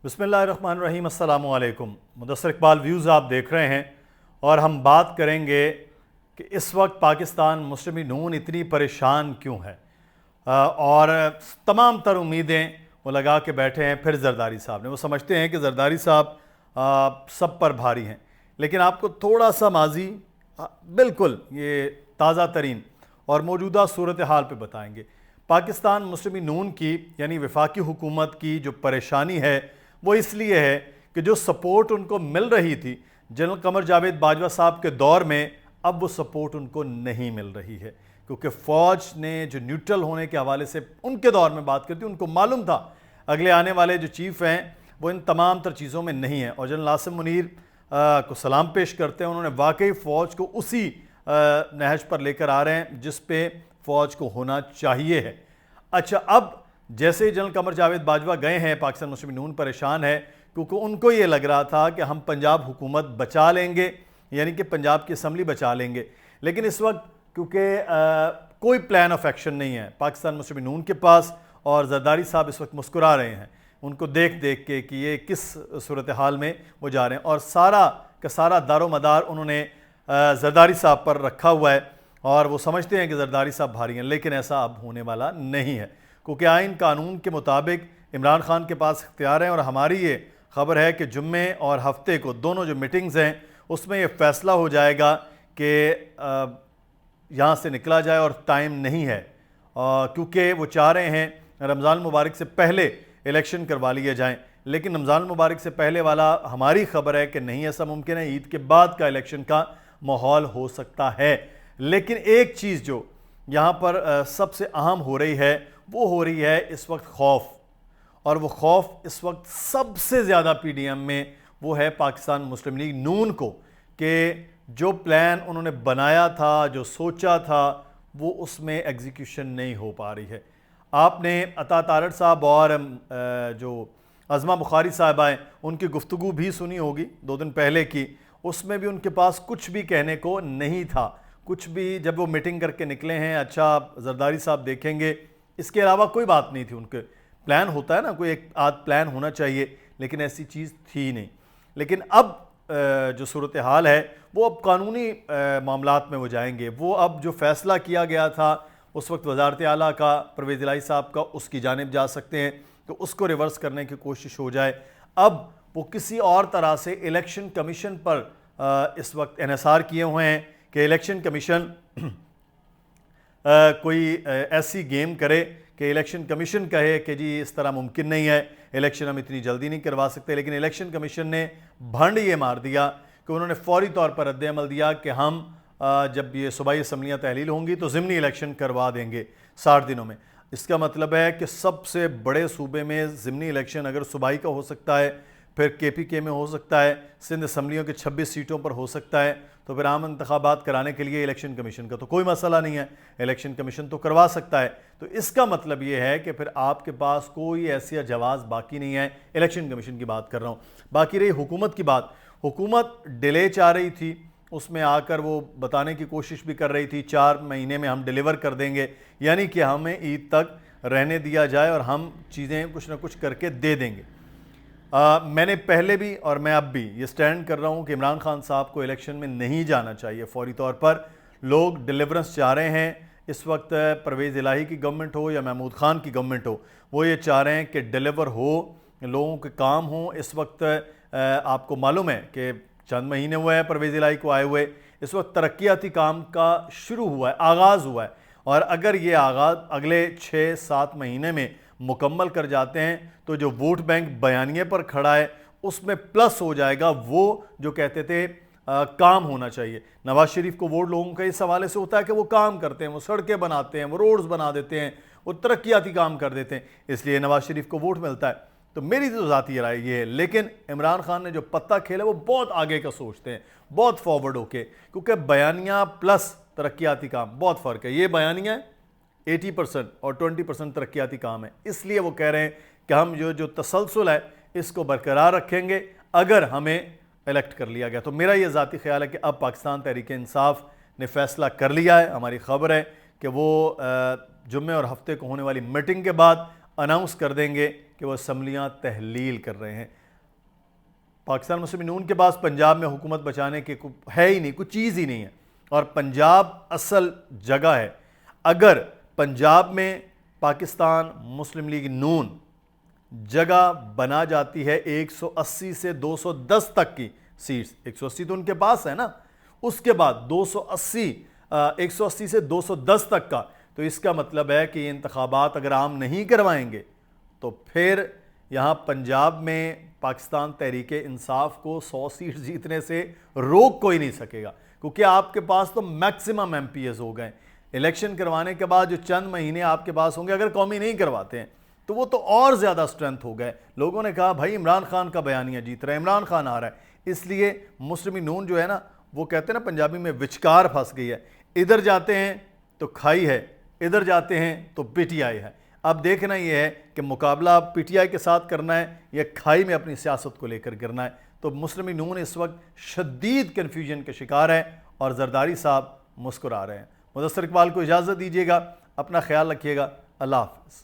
بسم اللہ الرحمن الرحیم۔ السلام علیکم۔ مدثر اقبال ویوز آپ دیکھ رہے ہیں اور ہم بات کریں گے کہ اس وقت پاکستان مسلم لیگ نون اتنی پریشان کیوں ہے، اور تمام تر امیدیں وہ لگا کے بیٹھے ہیں پھر زرداری صاحب نے۔ وہ سمجھتے ہیں کہ زرداری صاحب سب پر بھاری ہیں، لیکن آپ کو تھوڑا سا ماضی بالکل یہ تازہ ترین اور موجودہ صورتحال پہ بتائیں گے۔ پاکستان مسلم لیگ نون کی یعنی وفاقی حکومت کی جو پریشانی ہے وہ اس لیے ہے کہ جو سپورٹ ان کو مل رہی تھی جنرل قمر جاوید باجوہ صاحب کے دور میں، اب وہ سپورٹ ان کو نہیں مل رہی ہے، کیونکہ فوج نے جو نیوٹرل ہونے کے حوالے سے ان کے دور میں بات کرتی، ان کو معلوم تھا اگلے آنے والے جو چیف ہیں وہ ان تمام تر چیزوں میں نہیں ہیں، اور جنرل عاصم منیر کو سلام پیش کرتے ہیں۔ انہوں نے واقعی فوج کو اسی نہج پر لے کر آ رہے ہیں جس پہ فوج کو ہونا چاہیے ہے۔ اچھا، اب جیسے جنرل قمر جاوید باجوہ گئے ہیں، پاکستان مسلم لیگ نون پریشان ہے کیونکہ ان کو یہ لگ رہا تھا کہ ہم پنجاب حکومت بچا لیں گے، یعنی کہ پنجاب کی اسمبلی بچا لیں گے، لیکن اس وقت کیونکہ کوئی پلان آف ایکشن نہیں ہے پاکستان مسلم لیگ نون کے پاس، اور زرداری صاحب اس وقت مسکرا رہے ہیں ان کو دیکھ دیکھ کے کہ یہ کس صورتحال میں وہ جا رہے ہیں، اور سارا کا سارا دار و مدار انہوں نے زرداری صاحب پر رکھا ہوا ہے، اور وہ سمجھتے ہیں کہ زرداری صاحب بھاری ہیں، لیکن ایسا اب ہونے والا نہیں ہے، کیونکہ آئین قانون کے مطابق عمران خان کے پاس اختیار ہیں، اور ہماری یہ خبر ہے کہ جمعے اور ہفتے کو دونوں جو میٹنگز ہیں اس میں یہ فیصلہ ہو جائے گا کہ یہاں سے نکلا جائے، اور ٹائم نہیں ہے کیونکہ وہ چاہ رہے ہیں رمضان المبارک سے پہلے الیکشن کروا لیے جائیں، لیکن رمضان المبارک سے پہلے والا ہماری خبر ہے کہ نہیں ایسا ممکن ہے، عید کے بعد کا الیکشن کا ماحول ہو سکتا ہے۔ لیکن ایک چیز جو یہاں پر سب سے اہم ہو رہی ہے وہ ہو رہی ہے اس وقت خوف، اور وہ خوف اس وقت سب سے زیادہ پی ڈی ایم میں وہ ہے پاکستان مسلم لیگ نون کو، کہ جو پلان انہوں نے بنایا تھا، جو سوچا تھا، وہ اس میں ایگزیکیوشن نہیں ہو پا رہی ہے۔ آپ نے عطا تارڑ صاحب اور جو عظمہ بخاری صاحبہ ہیں ان کی گفتگو بھی سنی ہوگی 2 دن پہلے کی، اس میں بھی ان کے پاس کچھ بھی کہنے کو نہیں تھا، کچھ بھی جب وہ میٹنگ کر کے نکلے ہیں اچھا زرداری صاحب دیکھیں گے، اس کے علاوہ کوئی بات نہیں تھی ان کے۔ پلان ہوتا ہے نا، کوئی ایک آدھ پلان ہونا چاہیے، لیکن ایسی چیز تھی نہیں۔ لیکن اب جو صورتحال ہے وہ اب قانونی معاملات میں وہ جائیں گے، وہ اب جو فیصلہ کیا گیا تھا اس وقت وزارت اعلیٰ کا، پرویز الہی صاحب کا، اس کی جانب جا سکتے ہیں تو اس کو ریورس کرنے کی کوشش ہو جائے۔ اب وہ کسی اور طرح سے الیکشن کمیشن پر اس وقت انحصار کیے ہوئے ہیں کہ الیکشن کمیشن کوئی ایسی گیم کرے کہ الیکشن کمیشن کہے کہ جی اس طرح ممکن نہیں ہے، الیکشن ہم اتنی جلدی نہیں کروا سکتے، لیکن الیکشن کمیشن نے بھنڈ یہ مار دیا کہ انہوں نے فوری طور پر رد عمل دیا کہ ہم جب یہ صوبائی اسمبلیاں تحلیل ہوں گی تو ضمنی الیکشن کروا دیں گے 60 دنوں میں۔ اس کا مطلب ہے کہ سب سے بڑے صوبے میں ضمنی الیکشن اگر صوبائی کا ہو سکتا ہے، پھر کے پی کے میں ہو سکتا ہے، سندھ اسمبلیوں کے 26 سیٹوں پر ہو سکتا ہے، تو پھر عام انتخابات کرانے کے لیے الیکشن کمیشن کا تو کوئی مسئلہ نہیں ہے، الیکشن کمیشن تو کروا سکتا ہے۔ تو اس کا مطلب یہ ہے کہ پھر آپ کے پاس کوئی ایسی جواز باقی نہیں ہے، الیکشن کمیشن کی بات کر رہا ہوں۔ باقی رہی حکومت کی بات، حکومت ڈیلے چاہ رہی تھی، اس میں آ کر وہ بتانے کی کوشش بھی کر رہی تھی 4 مہینے میں ہم ڈیلیور کر دیں گے، یعنی کہ ہمیں عید تک رہنے دیا جائے اور ہم چیزیں کچھ نہ کچھ کر کے دے دیں گے۔ میں نے پہلے بھی اور میں اب بھی یہ سٹینڈ کر رہا ہوں کہ عمران خان صاحب کو الیکشن میں نہیں جانا چاہیے فوری طور پر۔ لوگ ڈیلیورنس چاہ رہے ہیں، اس وقت پرویز الہی کی گورنمنٹ ہو یا محمود خان کی گورنمنٹ ہو، وہ یہ چاہ رہے ہیں کہ ڈیلیور ہو، لوگوں کے کام ہوں۔ اس وقت آپ کو معلوم ہے کہ چند مہینے ہوئے ہیں پرویز الہی کو آئے ہوئے، اس وقت ترقیاتی کام کا شروع ہوا ہے، آغاز ہوا ہے، اور اگر یہ آغاز اگلے 6-7 مہینے میں مکمل کر جاتے ہیں تو جو ووٹ بینک بیانیے پر کھڑا ہے اس میں پلس ہو جائے گا وہ جو کہتے تھے کام ہونا چاہیے۔ نواز شریف کو ووٹ لوگوں کا اس حوالے سے ہوتا ہے کہ وہ کام کرتے ہیں، وہ سڑکیں بناتے ہیں، وہ روڈز بنا دیتے ہیں، وہ ترقیاتی کام کر دیتے ہیں، اس لیے نواز شریف کو ووٹ ملتا ہے۔ تو میری تو ذاتی رائے یہ ہے، لیکن عمران خان نے جو پتہ کھیلا وہ بہت آگے کا سوچتے ہیں، بہت فارورڈ ہو کے، کیونکہ بیانیہ پلس ترقیاتی کام بہت فرق ہے۔ یہ بیانیہ 80% اور 20% ترقیاتی کام ہے، اس لیے وہ کہہ رہے ہیں کہ ہم جو تسلسل ہے اس کو برقرار رکھیں گے اگر ہمیں الیکٹ کر لیا گیا۔ تو میرا یہ ذاتی خیال ہے کہ اب پاکستان تحریک انصاف نے فیصلہ کر لیا ہے، ہماری خبر ہے کہ وہ جمعے اور ہفتے کو ہونے والی میٹنگ کے بعد اناؤنس کر دیں گے کہ وہ اسمبلیاں تحلیل کر رہے ہیں۔ پاکستان مسلم نون کے پاس پنجاب میں حکومت بچانے کے ہے ہی نہیں، کوئی چیز ہی نہیں ہے، اور پنجاب اصل جگہ ہے۔ اگر پنجاب میں پاکستان مسلم لیگ نون جگہ بنا جاتی ہے 180 سے 210 تک کی سیٹس، 180 تو ان کے پاس ہے نا، اس کے بعد 180 سے 210 تک کا، تو اس کا مطلب ہے کہ یہ انتخابات اگر عام نہیں کروائیں گے تو پھر یہاں پنجاب میں پاکستان تحریک انصاف کو 100 سیٹ جیتنے سے روک کوئی نہیں سکے گا، کیونکہ آپ کے پاس تو میکسیمم ایم پی ایز ہو گئے۔ الیکشن کروانے کے بعد جو چند مہینے آپ کے پاس ہوں گے، اگر قومی نہیں کرواتے ہیں تو وہ تو اور زیادہ سٹرینتھ ہو گئے۔ لوگوں نے کہا بھائی عمران خان کا بیانیہ جیت رہا ہے، عمران خان آ رہا ہے، اس لیے مسلم نون جو ہے نا، وہ کہتے ہیں نا پنجابی میں وچکار پھنس گئی ہے، ادھر جاتے ہیں تو کھائی ہے، ادھر جاتے ہیں تو پی ٹی آئی ہے۔ اب دیکھنا یہ ہے کہ مقابلہ پی ٹی آئی کے ساتھ کرنا ہے یا کھائی میں اپنی سیاست کو لے کر کرنا ہے۔ تو مسلم نون اس وقت شدید کنفیوژن کے شکار ہے اور زرداری صاحب مسکرا رہے ہیں۔ مدثر اقبال کو اجازت دیجیے گا، اپنا خیال رکھیے گا، اللہ حافظ۔